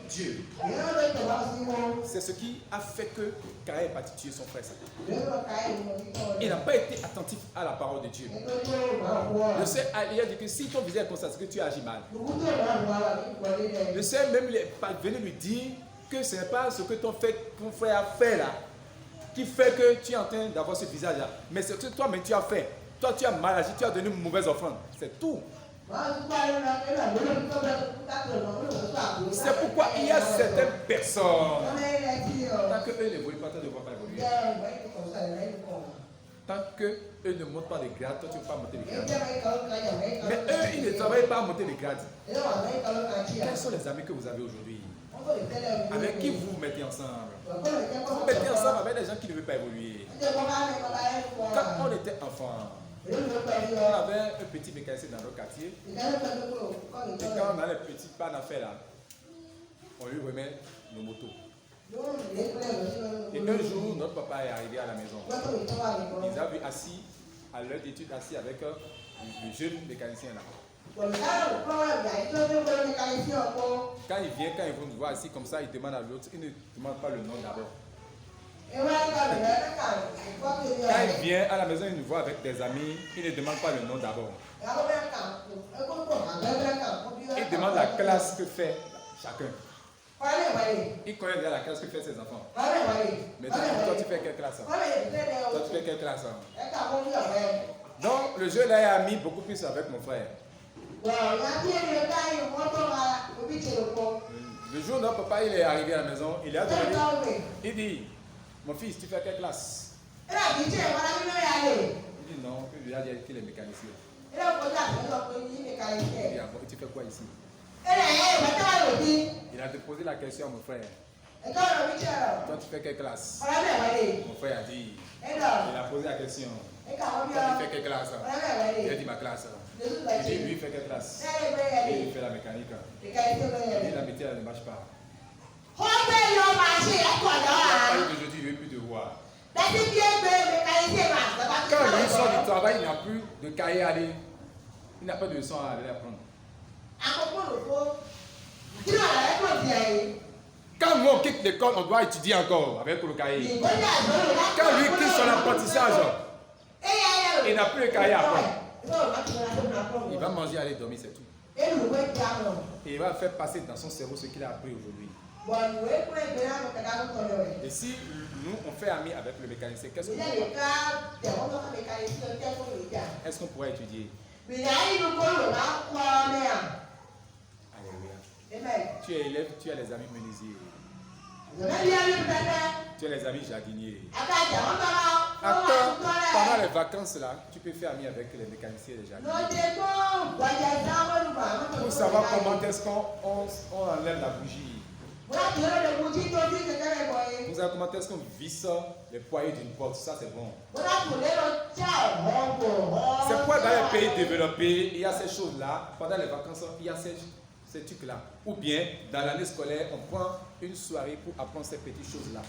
Dieu. C'est ce qui a fait que Caïn est parti tuer son frère. Il n'a pas été attentif à la parole de Dieu. Le Seigneur a dit que si ton visage est comme ça, c'est que tu agis mal. Le Seigneur même est venu lui dire que ce n'est pas ce que ton frère a fait là qui fait que tu es en train d'avoir ce visage là. Mais c'est ce que toi-même tu as fait. Toi tu as mal agi, tu as donné une mauvaise offrande. C'est tout. C'est pourquoi il y a certaines personnes, tant qu'eux ne voient pas, toi ne vas pas évoluer. Tant qu'eux ne montent pas les grades, toi tu ne vas pas monter les grades. Mais eux, ils ne travaillent pas à monter les grades. Quels sont les amis que vous avez aujourd'hui? Avec qui vous vous mettez ensemble? Vous vous mettez ensemble avec des gens qui ne veulent pas évoluer. Quand on était enfant, on avait un petit mécanicien dans notre quartier. Et quand on a les petits pannes à faire là, on lui remet nos motos. Et un jour, notre papa est arrivé à la maison. Ils avaient assis à l'heure d'étude, assis avec le jeune mécanicien là. Quand il vient, quand il veut nous voir assis comme ça, il demande à l'autre, il ne demande pas le nom d'abord. Quand il vient à la maison, il nous voit avec des amis, il ne demande pas le nom d'abord. Il demande la classe que fait chacun. Il connaît déjà la classe que fait ses enfants. Mais toi, tu fais quelle classe? Toi, tu fais quelle classe? Donc, le jeu là a mis beaucoup plus avec mon frère. Le jour où notre papa il est arrivé à la maison, il a demandé, il dit, mon fils, tu fais quelle classe? Il dit non, il a dit qu'il est mécanicien. Il dit, tu fais quoi ici? Il a posé la question à mon frère. Toi, tu fais quelle classe? Mon frère a dit. Il a posé la question. Toi, tu fais quelle classe? Il a dit ma classe. Il dit, lui, il fait quelle classe? Il fait la mécanique. Il dit, la métier, elle ne marche pas. Aujourd'hui, il ne veut plus te voir. Quand il sort du travail, il n'a plus de cahier à aller. Il n'a pas de leçon à aller apprendre. Quand nous on quitte l'école, on doit étudier encore avec le cahier. Quand lui quitte son apprentissage, il n'a plus de cahier à apprendre. Il va manger, aller dormir, c'est tout. Et il va faire passer dans son cerveau ce qu'il a appris aujourd'hui. Et si nous on fait ami avec le mécanicien, qu'est-ce qu'on pourrait? Est-ce qu'on pourrait étudier? Alléluia. Tu es élève, tu as les amis menuisiers. Tu as les amis jardiniers. Attends, pendant les vacances là, tu peux faire ami avec les mécaniciens et les jardiniers. Pour savoir comment est-ce qu'on enlève la bougie. Vous savez comment est-ce qu'on visse les poignées d'une porte? Ça c'est bon. C'est pourquoi dans les pays développés, il y a ces choses-là. Pendant les vacances, il y a ces trucs-là. Ou bien, dans l'année scolaire, on prend une soirée pour apprendre ces petites choses-là.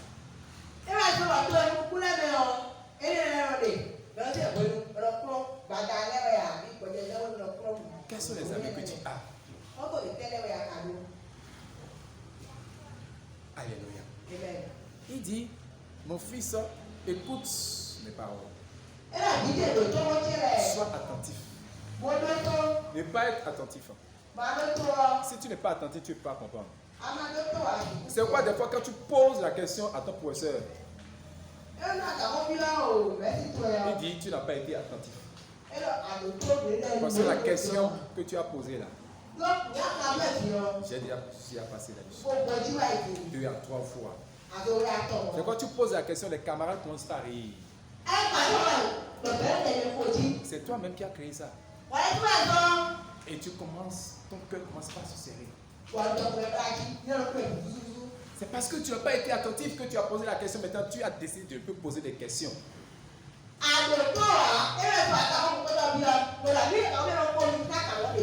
Quels sont les amis que tu as? Alléluia. Amen. Il dit, mon fils, écoute mes paroles. Sois attentif. Ne pas être attentif. Si tu n'es pas attentif, tu ne peux pas comprendre. C'est quoi des fois quand tu poses la question à ton professeur, il dit, tu n'as pas été attentif. Voici la question que tu as posée là. J'ai déjà passé là-dessus 2 à 3 fois. C'est quand tu poses la question, les camarades commencent à rire. C'est toi-même qui as créé ça. Et tu commences, ton cœur commence pas à se serrer. C'est parce que tu n'as pas été attentif que tu as posé la question. Maintenant, tu as décidé de poser des questions.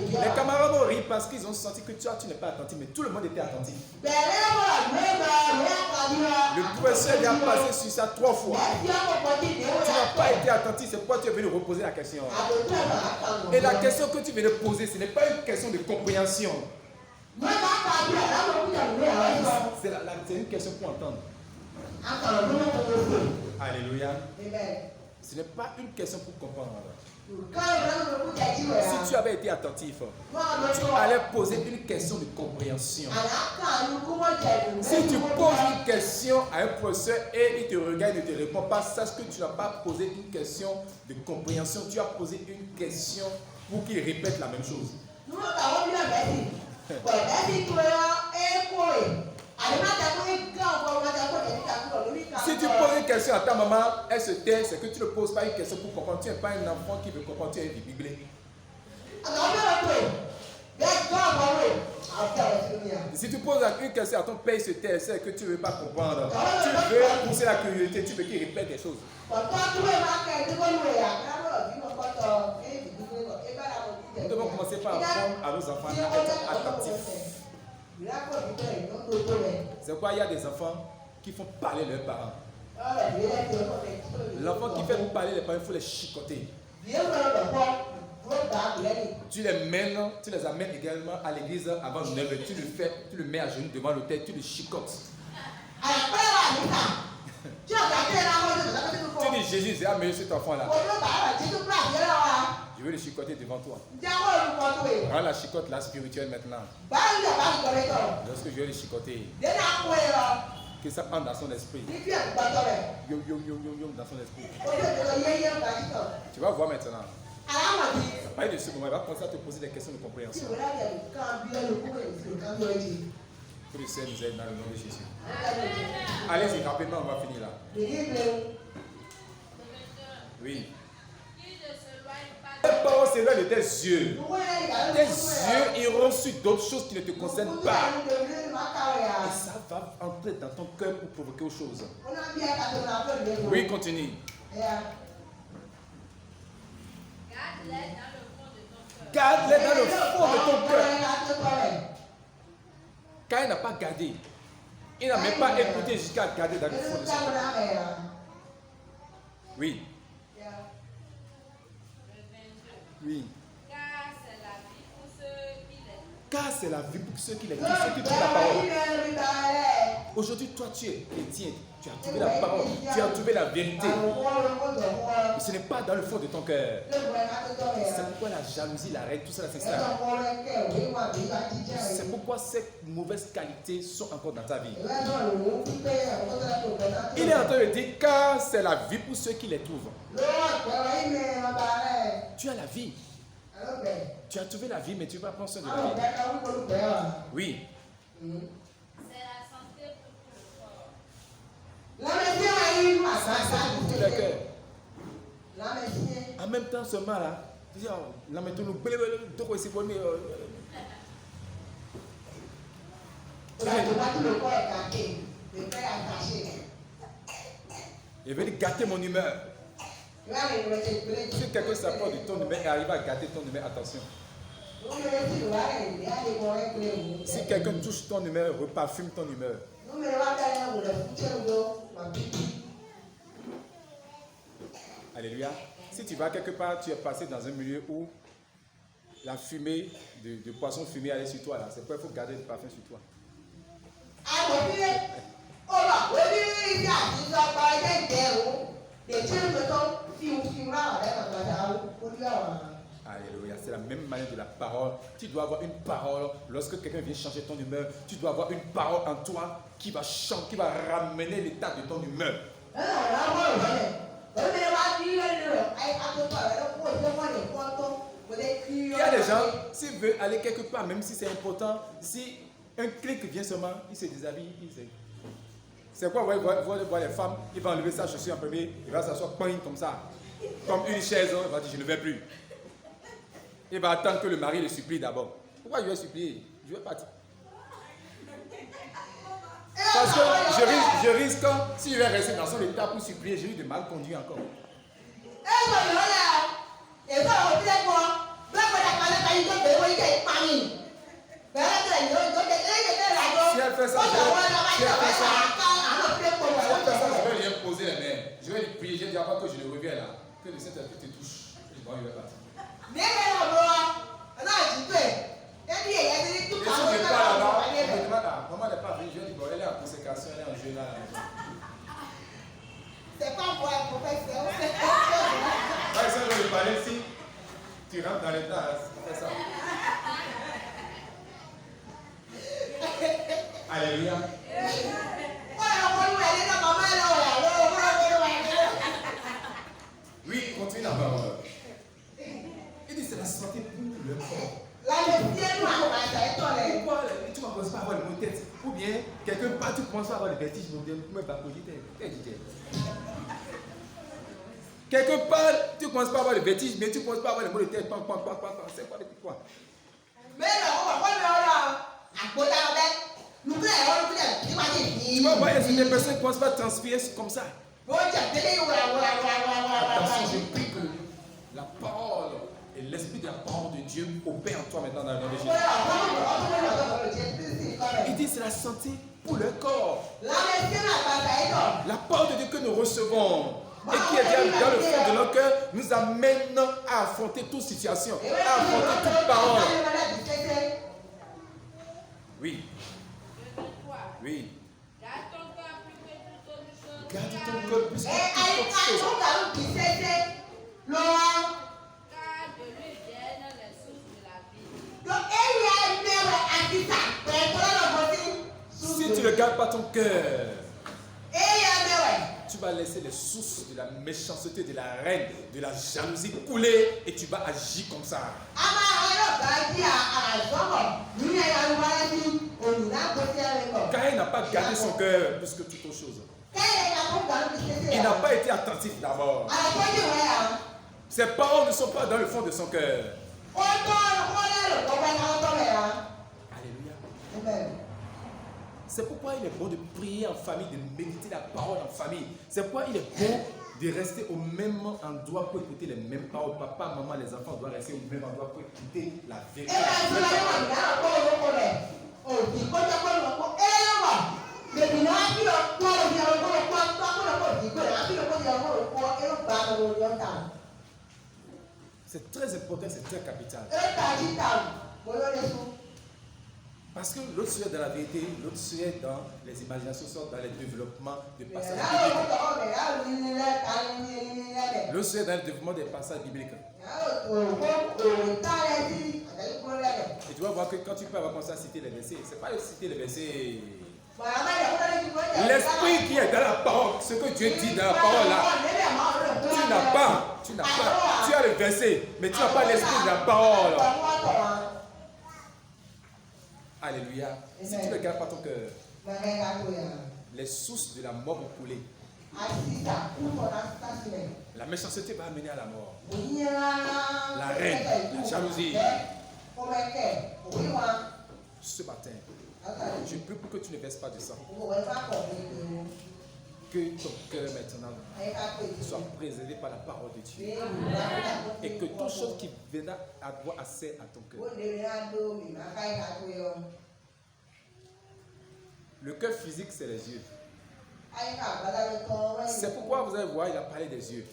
Les camarades ont ri parce qu'ils ont senti que tu n'es pas attentif, mais tout le monde était attentif. Le professeur a passé sur ça 3 fois. Tu n'as pas été attentif, c'est pourquoi tu es venu reposer la question. Et la question que tu viens de poser, ce n'est pas une question de compréhension. c'est une question pour entendre. Alléluia. Ce n'est pas une question pour comprendre. Si tu avais été attentif, tu allais poser une question de compréhension. Si tu poses une question à un professeur et il te regarde et ne te répond pas, sache que tu n'as pas posé une question de compréhension, tu as posé une question pour qu'il répète la même chose. Si tu poses une question à ta maman, elle se tait, c'est que tu ne poses pas une question pour comprendre. Tu n'es pas un enfant qui veut comprendre, tu es un biblé. Si tu poses une question à ton père, il se tait, c'est que tu ne veux pas comprendre. Tu veux pousser la curiosité, tu veux qu'il répète des choses. Nous devons commencer par apprendre à nos enfants à être attentifs. C'est quoi? Il y a des enfants qui font parler leurs parents. L'enfant qui fait parler les parents, il faut les chicoter. Tu les amènes également à l'église avant 9h. Tu le mets à genoux devant l'autel, tu le chicotes. Tu dis Jésus, j'ai amené cet enfant-là. Je veux le chicoter devant toi. Rends la chicote là spirituelle maintenant. Lorsque je vais le chicoter, que ça entre dans son esprit. Yo, dans son esprit. Tu vas voir maintenant. À partir de ce moment, il va commencer à te poser des questions de compréhension. Que le Seigneur nous aide dans le nom de Jésus. Allez-y, rapidement, on va finir là. Oui. Les paroles s'éloignent de tes yeux. Tes yeux iront sur d'autres choses qui ne te concernent pas. Et ça va entrer dans ton cœur pour provoquer autre chose. Oui, continue. Garde-les dans le fond de ton cœur. Car il n'a pas gardé. Il n'a même pas écouté jusqu'à garder dans le fond de son cœur. Oui. Oui. Car c'est la vie pour ceux qui l'écoutent, ceux qui trouvent la parole. Aujourd'hui, toi, tu es chrétien. Tu as trouvé la parole. Tu as trouvé la vérité. Et ce n'est pas dans le fond de ton cœur. C'est pourquoi la jalousie, la règle, tout ça, c'est ça. C'est pourquoi ces mauvaises qualités sont encore dans ta vie. Il est en train de dire, car c'est la vie pour ceux qui les trouvent. Tu as la vie. Tu as trouvé la vie, mais tu ne vas pas prendre soin de la vie. Oui. C'est la santé pour tout le corps. Ça, c'est pour tout le cœur. En même temps, seulement là, tu dis, là maintenant, nous il veut gâter mon humeur. Si quelqu'un s'approche de ton humeur et arrive à gâter ton humeur, attention. Si quelqu'un touche ton humeur, reparfume ton humeur. Alléluia. Si tu vas quelque part, tu es passé dans un milieu où la fumée de poisson fumé allait sur toi. C'est pourquoi il faut garder le parfum sur toi. Alléluia. C'est la même manière de la parole. Tu dois avoir une parole. Lorsque quelqu'un vient changer ton humeur, tu dois avoir une parole en toi qui va changer, qui va ramener l'état de ton humeur. Il y a des gens, s'ils veulent aller quelque part, même si c'est important, si un clic vient seulement, il se déshabille. C'est quoi, vous voyez les femmes, il va enlever sa chaussure en premier, il va s'asseoir comme ça, comme une chaise, il va dire je ne vais plus. Il va attendre que le mari le supplie d'abord. Pourquoi je vais supplier? Je vais partir. Parce que je risque, si je vais rester dans son état pour supplier, je risque de mal conduire encore. Si elle fait ça, je vais lui imposer les mains. Je vais lui prier, je vais dire avant que je le revienne là, que le Saint-Esprit te touche. Bon, il va partir. Et si je pars là-bas, on me demande, maman n'est pas venue, je vais dire, bon, elle est en consécration. là. C'est pas moi, professeur. Par exemple, je parlais ici, tu rentres dans l'état, c'est ça. Alléluia. Oui, continue la parole. Il dit c'est la santé pour le corps. Pourquoi tu ne commences pas à avoir le mot de tête? Ou bien, quelque part, tu commences à avoir le vertige, même pas cogiter. Quelque part, tu ne commences pas à avoir le vertige, mais tu ne commences pas à avoir le mot de tête. C'est quoi depuis quoi? Tu vas voir, il y a des personnes qui ne commencent pas à transpirer comme ça. Attention, je prie que la parole et l'esprit de la parole de Dieu opèrent en toi maintenant dans le nom de Jésus. Il dit c'est la santé pour le corps. La parole de Dieu que nous recevons et qui est dans le fond de notre cœur nous amène à affronter toute situation, à affronter toute parole. Oui. Oui. Garde ton cœur plus que toute autre chose. Car de lui viennent les sources de la vie. Si tu ne gardes pas ton cœur, tu vas laisser les sources de la méchanceté, de la haine, de la jalousie couler et tu vas agir comme ça. Caïn n'a pas gardé son cœur plus que toute autre chose. Il n'a pas été attentif d'abord. Ses paroles ne sont pas dans le fond de son cœur. Alléluia. C'est pourquoi il est bon de prier en famille, de méditer la parole en famille. C'est pourquoi il est bon de rester au même endroit pour écouter les mêmes paroles. Papa, maman, les enfants doivent rester au même endroit pour écouter la vérité. C'est très important, c'est très capital. Parce que l'autre sujet dans la vérité, l'autre sujet dans les imaginations, sont dans les développements de passages bibliques. L'autre sujet dans le développement des passages bibliques. Et tu vas voir que quand tu peux avoir commencé à citer les versets, c'est pas de citer les versets. L'esprit qui est dans la parole, ce que Dieu dit dans la parole là, tu as le verset, mais tu n'as pas l'esprit de la parole. Alléluia. Si tu ne gardes pas ton cœur, les sources de la mort vont couler. La méchanceté va amener à la mort. La haine, la jalousie. Ce matin, je prie pour que tu ne verses pas de sang. Que ton cœur maintenant soit préservé par la parole de Dieu. Et que toute chose qui viendra avoir accès à ton cœur. Le cœur physique, c'est les yeux. C'est pourquoi vous allez voir, il a parlé des yeux.